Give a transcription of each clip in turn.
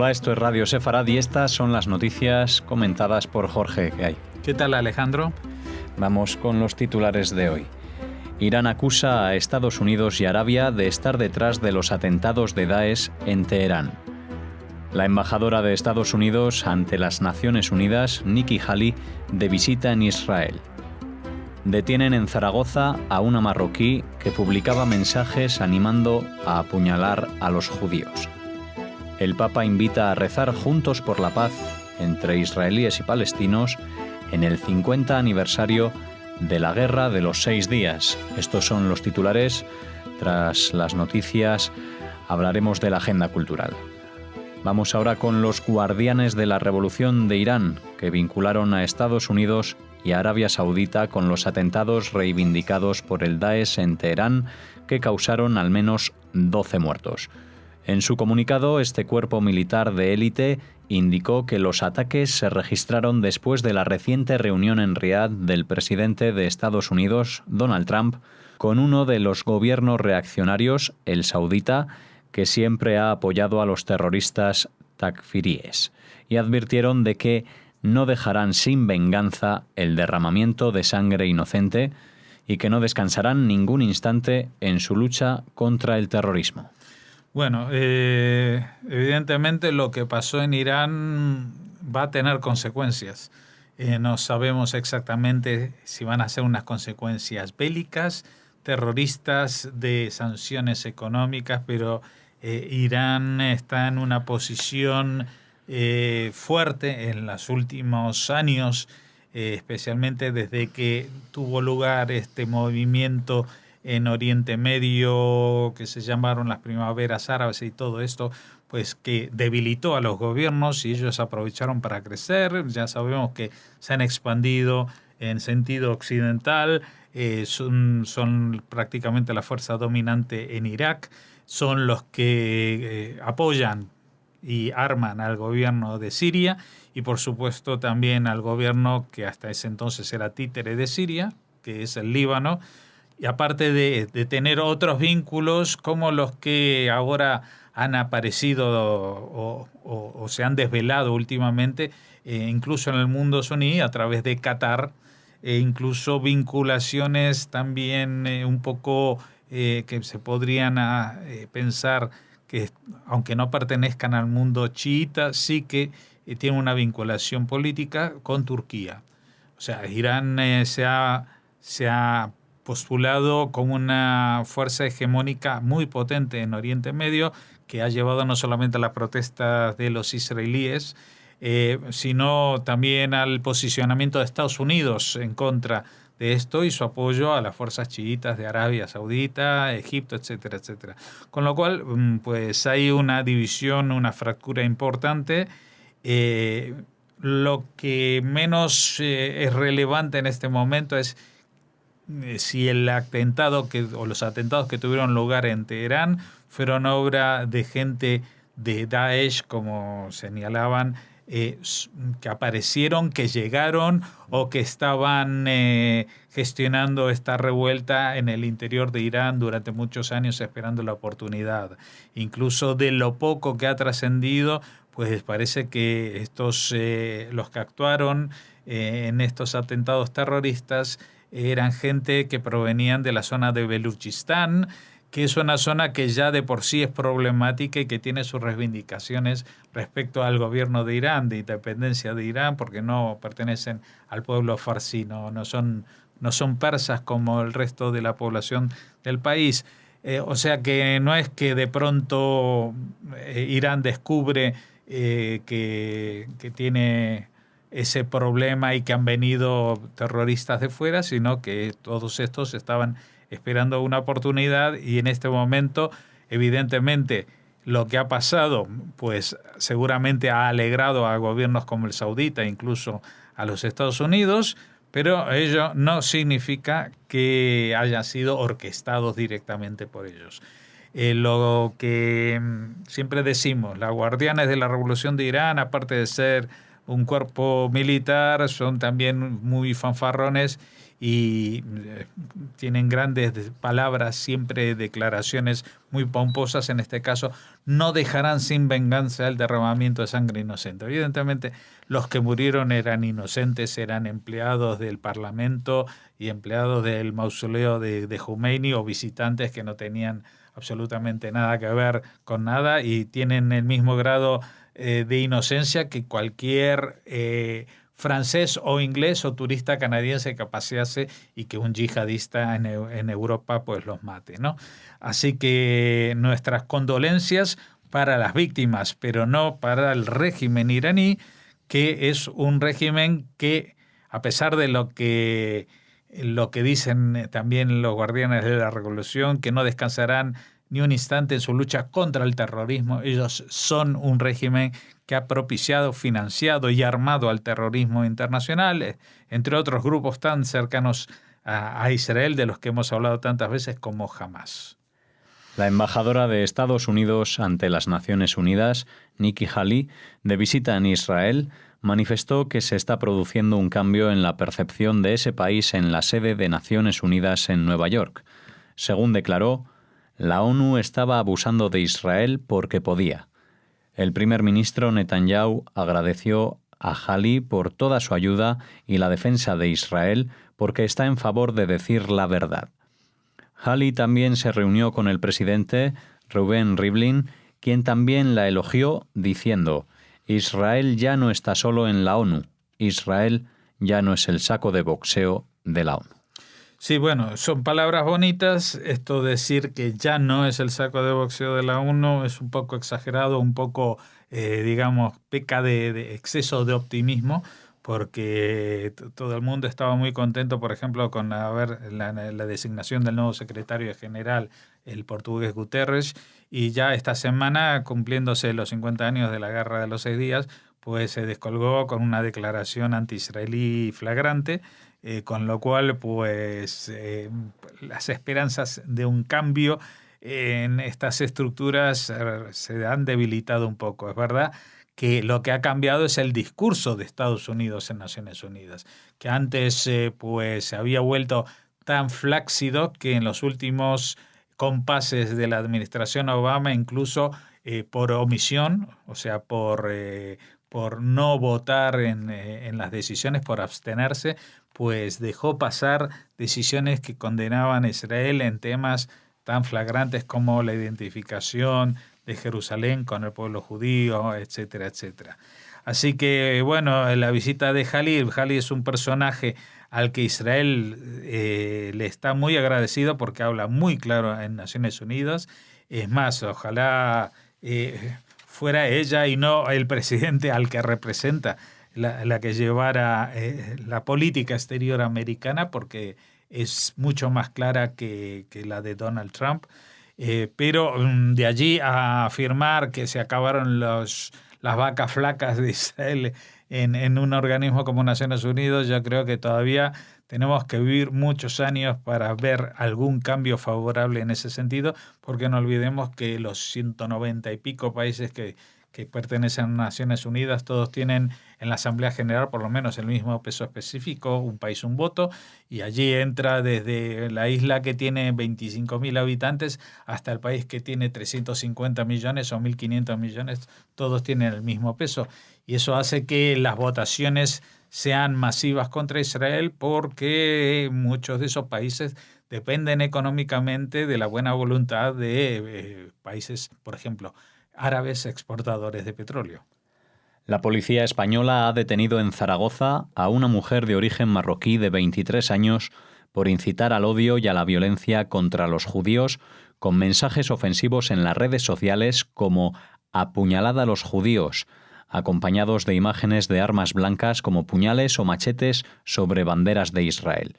Hola, esto es Radio Sefarad y estas son las noticias comentadas por Jorge. ¿Qué hay? ¿Qué tal, Alejandro? Vamos con los titulares de hoy. Irán acusa a Estados Unidos y Arabia de estar detrás de los atentados de Daesh en Teherán. La embajadora de Estados Unidos ante las Naciones Unidas, Nikki Haley, de visita en Israel. Detienen en Zaragoza a una marroquí que publicaba mensajes animando a apuñalar a los judíos. El Papa invita a rezar juntos por la paz entre israelíes y palestinos en el 50 aniversario de la Guerra de los 6 días. Estos son los titulares. Tras las noticias hablaremos de la agenda cultural. Vamos ahora con los guardianes de la revolución de Irán, que vincularon a Estados Unidos y a Arabia Saudita con los atentados reivindicados por el Daesh en Teherán, que causaron al menos 12 muertos. En su comunicado, este cuerpo militar de élite indicó que los ataques se registraron después de la reciente reunión en Riad del presidente de Estados Unidos, Donald Trump, con uno de los gobiernos reaccionarios, el saudita, que siempre ha apoyado a los terroristas takfiríes, y advirtieron de que no dejarán sin venganza el derramamiento de sangre inocente y que no descansarán ningún instante en su lucha contra el terrorismo. Bueno, evidentemente lo que pasó en Irán va a tener consecuencias. No sabemos exactamente si van a ser unas consecuencias bélicas, terroristas, de sanciones económicas, pero Irán está en una posición fuerte en los últimos años, especialmente desde que tuvo lugar este movimiento en Oriente Medio que se llamaron las primaveras árabes y todo esto, pues que debilitó a los gobiernos y ellos aprovecharon para crecer. Ya sabemos que se han expandido en sentido occidental, son prácticamente la fuerza dominante en Irak, son los que apoyan y arman al gobierno de Siria y por supuesto también al gobierno que hasta ese entonces era títere de Siria, que es el Líbano, y aparte de tener otros vínculos como los que ahora han aparecido o se han desvelado últimamente, incluso en el mundo suní a través de Qatar, incluso vinculaciones también un poco que se podrían pensar que, aunque no pertenezcan al mundo chiita, sí que tienen una vinculación política con Turquía. O sea, Irán se ha postulado como una fuerza hegemónica muy potente en Oriente Medio, que ha llevado no solamente a las protestas de los israelíes, sino también al posicionamiento de Estados Unidos en contra de esto y su apoyo a las fuerzas chiitas de Arabia Saudita, Egipto, etcétera, etcétera. Con lo cual, pues hay una división, una fractura importante. Lo que menos es relevante en este momento es si el atentado o los atentados que tuvieron lugar en Teherán fueron obra de gente de Daesh, como señalaban, que aparecieron, que llegaron o que estaban gestionando esta revuelta en el interior de Irán durante muchos años esperando la oportunidad. Incluso de lo poco que ha trascendido, pues parece que estos los que actuaron en estos atentados terroristas eran gente que provenían de la zona de Baluchistán, que es una zona que ya de por sí es problemática y que tiene sus reivindicaciones respecto al gobierno de Irán, de independencia de Irán, porque no pertenecen al pueblo farsí, no son persas como el resto de la población del país. O sea que no es que de pronto Irán descubre que tiene ese problema y que han venido terroristas de fuera, sino que todos estos estaban esperando una oportunidad y en este momento, evidentemente, lo que ha pasado, pues seguramente ha alegrado a gobiernos como el saudita, incluso a los Estados Unidos, pero ello no significa que hayan sido orquestados directamente por ellos. Lo que siempre decimos, los guardianes de la revolución de Irán, aparte de ser un cuerpo militar, son también muy fanfarrones y tienen grandes palabras, siempre declaraciones muy pomposas. En este caso, no dejarán sin venganza el derramamiento de sangre inocente. Evidentemente, los que murieron eran inocentes, eran empleados del Parlamento y empleados del mausoleo de Khomeini o visitantes que no tenían absolutamente nada que ver con nada y tienen el mismo grado de inocencia que cualquier francés o inglés o turista canadiense que pasease y que un yihadista en Europa pues los mate, ¿no? Así que nuestras condolencias para las víctimas, pero no para el régimen iraní, que es un régimen que, a pesar de lo que dicen también los guardianes de la revolución, que no descansarán ni un instante en su lucha contra el terrorismo. Ellos son un régimen que ha propiciado, financiado y armado al terrorismo internacional, entre otros grupos tan cercanos a Israel, de los que hemos hablado tantas veces, como Hamas. La embajadora de Estados Unidos ante las Naciones Unidas, Nikki Haley, de visita en Israel, manifestó que se está produciendo un cambio en la percepción de ese país en la sede de Naciones Unidas en Nueva York. Según declaró, la ONU estaba abusando de Israel porque podía. El primer ministro Netanyahu agradeció a Haley por toda su ayuda y la defensa de Israel porque está en favor de decir la verdad. Haley también se reunió con el presidente Reuven Rivlin, quien también la elogió diciendo: Israel ya no está solo en la ONU, Israel ya no es el saco de boxeo de la ONU. Sí, bueno, son palabras bonitas. Esto decir que ya no es el saco de boxeo de la ONU es un poco exagerado, un poco, peca de exceso de optimismo, porque todo el mundo estaba muy contento, por ejemplo, con la designación del nuevo secretario general, el portugués Guterres, y ya esta semana, cumpliéndose los 50 años de la Guerra de los 6 días, pues se descolgó con una declaración anti-israelí flagrante, con lo cual pues las esperanzas de un cambio en estas estructuras se han debilitado un poco. Es verdad que lo que ha cambiado es el discurso de Estados Unidos en Naciones Unidas, que antes pues se había vuelto tan flácido que en los últimos compases de la administración Obama, incluso por omisión, o sea, por no votar en las decisiones, por abstenerse, pues dejó pasar decisiones que condenaban a Israel en temas tan flagrantes como la identificación de Jerusalén con el pueblo judío, etcétera, etcétera. Así que, bueno, la visita de Haley es un personaje al que Israel le está muy agradecido porque habla muy claro en Naciones Unidas. Es más, ojalá fuera ella y no el presidente al que representa la que llevara la política exterior americana, porque es mucho más clara que la de Donald Trump. Pero de allí a afirmar que se acabaron las vacas flacas de Israel en un organismo como Naciones Unidas, yo creo que todavía tenemos que vivir muchos años para ver algún cambio favorable en ese sentido, porque no olvidemos que los 190 y pico países que pertenecen a Naciones Unidas, todos tienen en la Asamblea General por lo menos el mismo peso específico, un país, un voto, y allí entra desde la isla que tiene 25.000 habitantes hasta el país que tiene 350 millones o 1.500 millones, todos tienen el mismo peso. Y eso hace que las votaciones sean masivas contra Israel, porque muchos de esos países dependen económicamente de la buena voluntad de países, por ejemplo, árabes exportadores de petróleo. La policía española ha detenido en Zaragoza a una mujer de origen marroquí de 23 años por incitar al odio y a la violencia contra los judíos con mensajes ofensivos en las redes sociales como «apuñalada a los judíos», acompañados de imágenes de armas blancas como puñales o machetes sobre banderas de Israel.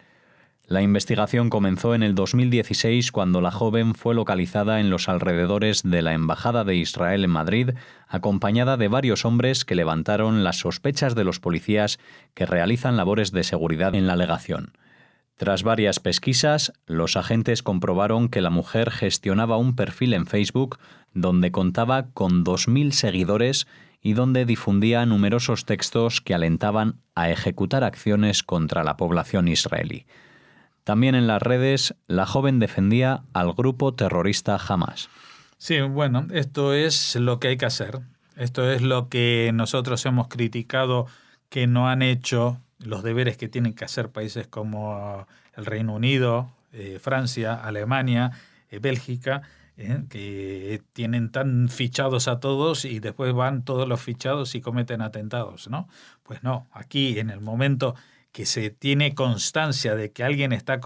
La investigación comenzó en el 2016 cuando la joven fue localizada en los alrededores de la Embajada de Israel en Madrid, acompañada de varios hombres que levantaron las sospechas de los policías que realizan labores de seguridad en la legación. Tras varias pesquisas, los agentes comprobaron que la mujer gestionaba un perfil en Facebook donde contaba con 2.000 seguidores y donde difundía numerosos textos que alentaban a ejecutar acciones contra la población israelí. También en las redes, la joven defendía al grupo terrorista Hamas. Sí, bueno, esto es lo que hay que hacer. Esto es lo que nosotros hemos criticado que no han hecho los deberes que tienen que hacer países como el Reino Unido, Francia, Alemania, Bélgica, que tienen tan fichados a todos y después van todos los fichados y cometen atentados, ¿no? Pues no, aquí en el momento que se tiene constancia de que alguien está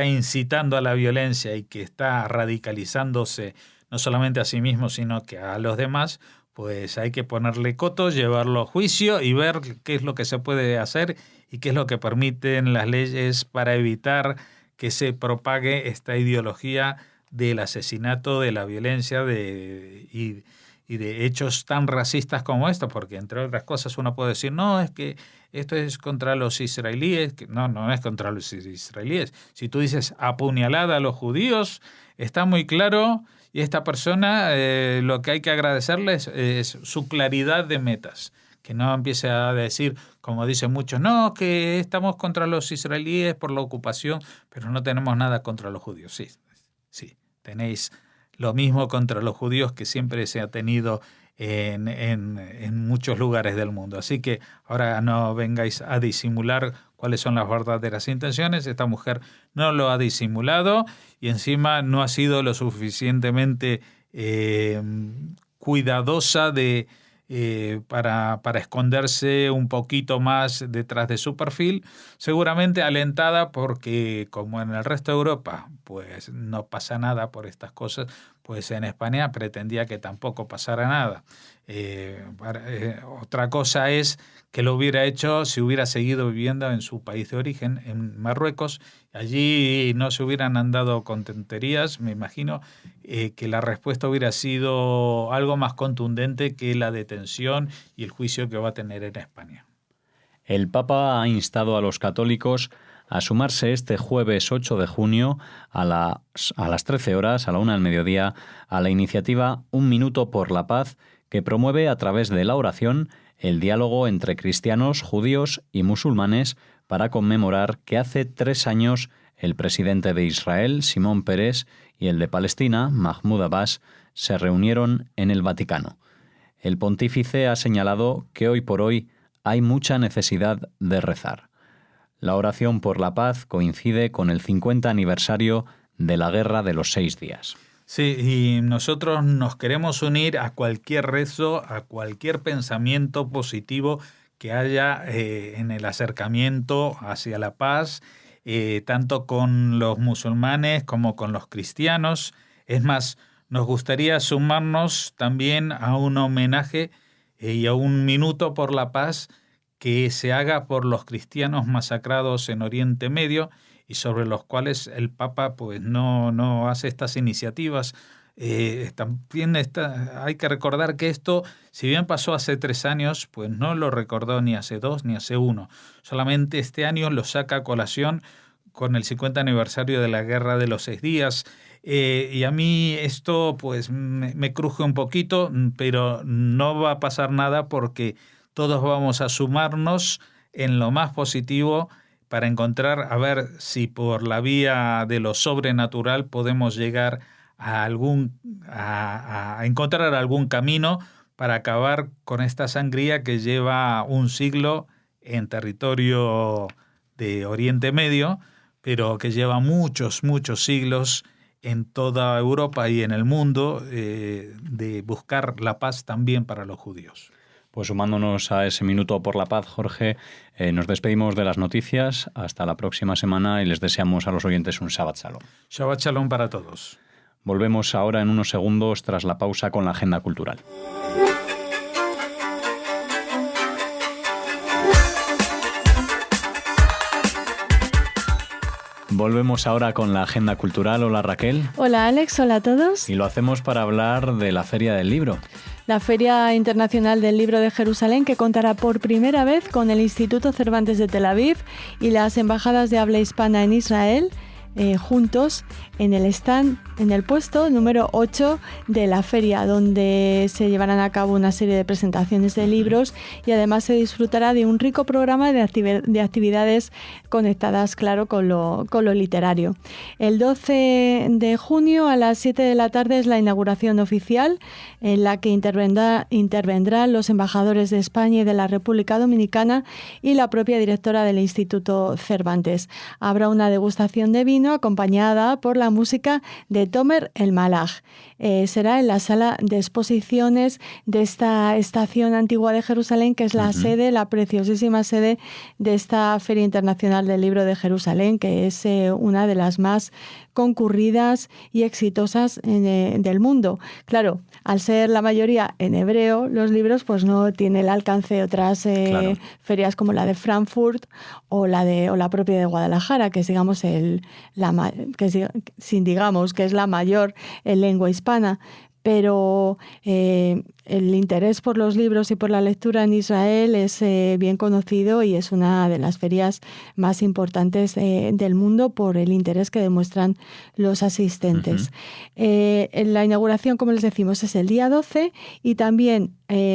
incitando a la violencia y que está radicalizándose no solamente a sí mismo, sino que a los demás, pues hay que ponerle coto, llevarlo a juicio y ver qué es lo que se puede hacer y qué es lo que permiten las leyes para evitar que se propague esta ideología del asesinato, de la violencia y de hechos tan racistas como estos, porque entre otras cosas uno puede decir, no, es que esto es contra los israelíes. No es contra los israelíes. Si tú dices apuñalada a los judíos, está muy claro, y esta persona lo que hay que agradecerle es su claridad de metas. Que no empiece a decir, como dicen muchos, no, que estamos contra los israelíes por la ocupación, pero no tenemos nada contra los judíos. Sí, tenéis lo mismo contra los judíos que siempre se ha tenido en muchos lugares del mundo. Así que ahora no vengáis a disimular cuáles son las verdaderas intenciones. Esta mujer no lo ha disimulado y encima no ha sido lo suficientemente cuidadosa para esconderse un poquito más detrás de su perfil, seguramente alentada porque como en el resto de Europa pues no pasa nada por estas cosas, pues en España pretendía que tampoco pasara nada. Otra cosa es que lo hubiera hecho si hubiera seguido viviendo en su país de origen, en Marruecos. Allí no se hubieran andado con tonterías. Me imagino que la respuesta hubiera sido algo más contundente que la detención y el juicio que va a tener en España. El Papa ha instado a los católicos a sumarse este jueves 8 de junio a las 13 horas, a la 1 del mediodía, a la iniciativa Un Minuto por la Paz, que promueve a través de la oración el diálogo entre cristianos, judíos y musulmanes para conmemorar que hace 3 años el presidente de Israel, Simón Peres, y el de Palestina, Mahmoud Abbas, se reunieron en el Vaticano. El pontífice ha señalado que hoy por hoy hay mucha necesidad de rezar. La oración por la paz coincide con el 50 aniversario de la Guerra de los 6 días. Sí, y nosotros nos queremos unir a cualquier rezo, a cualquier pensamiento positivo que haya en el acercamiento hacia la paz, tanto con los musulmanes como con los cristianos. Es más, nos gustaría sumarnos también a un homenaje y a un minuto por la paz que se haga por los cristianos masacrados en Oriente Medio y sobre los cuales el Papa pues no hace estas iniciativas. También hay que recordar que esto, si bien pasó hace 3 años, pues no lo recordó ni hace 2 ni hace 1. Solamente este año lo saca a colación con el 50 aniversario de la Guerra de los 6 días. Y a mí esto pues me cruje un poquito, pero no va a pasar nada porque todos vamos a sumarnos en lo más positivo para encontrar, a ver si por la vía de lo sobrenatural podemos llegar a encontrar algún camino para acabar con esta sangría que lleva un siglo en territorio de Oriente Medio, pero que lleva muchos siglos en toda Europa y en el mundo de buscar la paz también para los judíos. Pues sumándonos a ese minuto por la paz, Jorge, nos despedimos de las noticias. Hasta la próxima semana y les deseamos a los oyentes un Shabbat Shalom. Shabbat Shalom para todos. Volvemos ahora en unos segundos tras la pausa con la agenda cultural. Volvemos ahora con la agenda cultural. Hola Raquel. Hola Alex, hola a todos. Y lo hacemos para hablar de la Feria del Libro. La Feria Internacional del Libro de Jerusalén, que contará por primera vez con el Instituto Cervantes de Tel Aviv y las embajadas de habla hispana en Israel, juntos en el stand, en el puesto número 8 de la feria, donde se llevarán a cabo una serie de presentaciones de libros y además se disfrutará de un rico programa de actividades conectadas, claro, con lo literario. El 12 de junio a las 7 de la tarde es la inauguración oficial, en la que intervendrán los embajadores de España y de la República Dominicana y la propia directora del Instituto Cervantes. Habrá una degustación de vino acompañada por la música de Tomer El Malaj. Será en la sala de exposiciones de esta estación antigua de Jerusalén, que es la sede, la preciosísima sede de esta Feria Internacional del Libro de Jerusalén, que es una de las más concurridas y exitosas del mundo. Claro, al ser la mayoría en hebreo, los libros pues no tienen el alcance de otras ferias como la de Frankfurt o la propia de Guadalajara, que es digamos que es la mayor en lengua hispana. Pero el interés por los libros y por la lectura en Israel es bien conocido y es una de las ferias más importantes del mundo por el interés que demuestran los asistentes. La inauguración, como les decimos, es el día 12 y también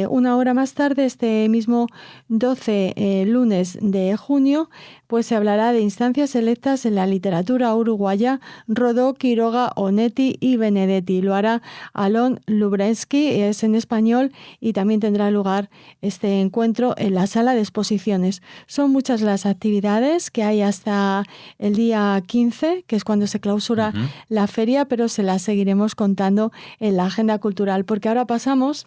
una hora más tarde, este mismo 12 lunes de junio, pues se hablará de instancias selectas en la literatura uruguaya, Rodó, Quiroga, Onetti y Benedetti. Lo hará Alon Lubrensky, es en español, y también tendrá lugar este encuentro en la sala de exposiciones. Son muchas las actividades que hay hasta el día 15, que es cuando se clausura la feria, pero se las seguiremos contando en la agenda cultural, porque ahora pasamos,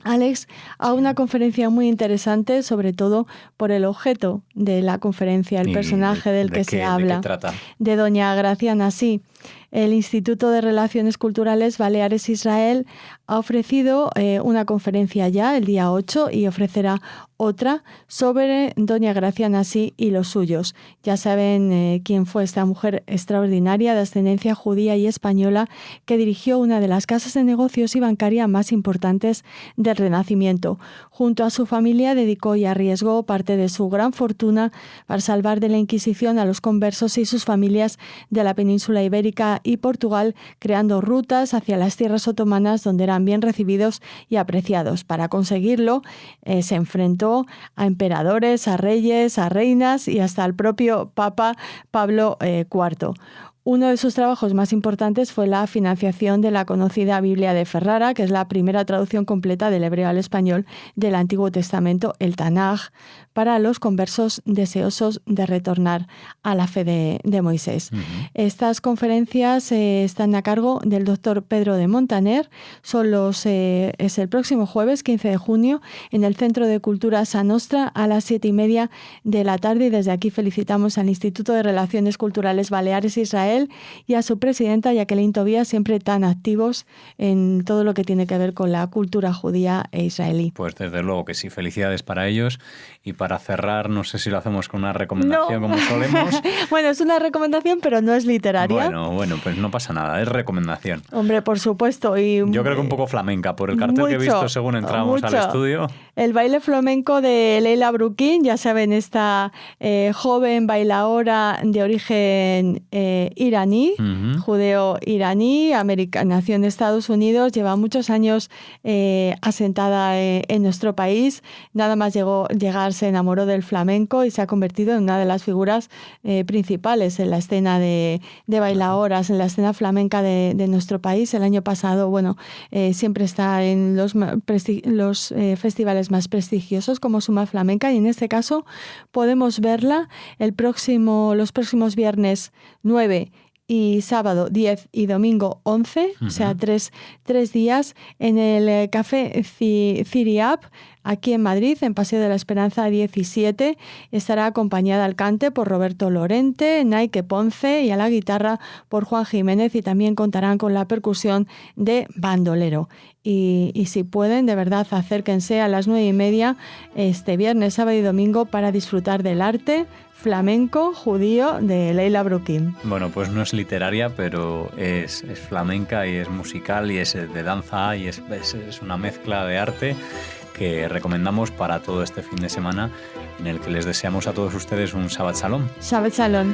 Alex, a una conferencia muy interesante, sobre todo por el objeto de la conferencia, el personaje del que se habla. ¿De qué trata? De doña Graciana, sí. El Instituto de Relaciones Culturales Baleares-Israel ha ofrecido una conferencia ya el día 8 y ofrecerá otra sobre doña Graciana Sí y los suyos. Ya saben quién fue esta mujer extraordinaria de ascendencia judía y española que dirigió una de las casas de negocios y bancaria más importantes del Renacimiento. Junto a su familia dedicó y arriesgó parte de su gran fortuna para salvar de la Inquisición a los conversos y sus familias de la península ibérica y Portugal, creando rutas hacia las tierras otomanas donde eran bien recibidos y apreciados. Para conseguirlo, se enfrentó a emperadores, a reyes, a reinas y hasta al propio Papa Pablo IV. Uno de sus trabajos más importantes fue la financiación de la conocida Biblia de Ferrara, que es la primera traducción completa del hebreo al español del Antiguo Testamento, el Tanaj, para los conversos deseosos de retornar a la fe de Moisés. Estas conferencias están a cargo del doctor Pedro de Montaner. Es el próximo jueves, 15 de junio, en el Centro de Cultura Sa Nostra a las 7:30 de la tarde. Y desde aquí felicitamos al Instituto de Relaciones Culturales Baleares-Israel y a su presidenta Jacqueline Tobías, siempre tan activos en todo lo que tiene que ver con la cultura judía e israelí. Pues desde luego que sí, felicidades para ellos. Y para cerrar, no sé si lo hacemos con una recomendación como solemos. Bueno, es una recomendación, pero no es literaria. Bueno, pues no pasa nada, es recomendación. Hombre, por supuesto. Y yo creo que un poco flamenca, por el cartel que he visto según entramos al estudio. El baile flamenco de Leila Brukin, ya saben, esta joven bailaora de origen iraní, judeo-iraní, nació en Estados Unidos, lleva muchos años asentada en nuestro país. Nada más llegar se enamoró del flamenco y se ha convertido en una de las figuras principales en la escena de bailaoras, en la escena flamenca de nuestro país. El año pasado, siempre está en los festivales más prestigiosos como Suma Flamenca, y en este caso podemos verla los próximos viernes 9 y sábado 10 y domingo 11, o sea, tres días en el Café Ciriap, aquí en Madrid, en Paseo de la Esperanza 17. Estará acompañada al cante por Roberto Lorente, Naike Ponce, y a la guitarra por Juan Jiménez, y también contarán con la percusión de bandolero. Y si pueden, de verdad, acérquense a las 9:30 este viernes, sábado y domingo para disfrutar del arte flamenco judío de Leila Brukin. Bueno, pues no es literaria, pero es flamenca y es musical y es de danza y es una mezcla de arte que recomendamos para todo este fin de semana, en el que les deseamos a todos ustedes un Shabbat Shalom. Shabbat Shalom.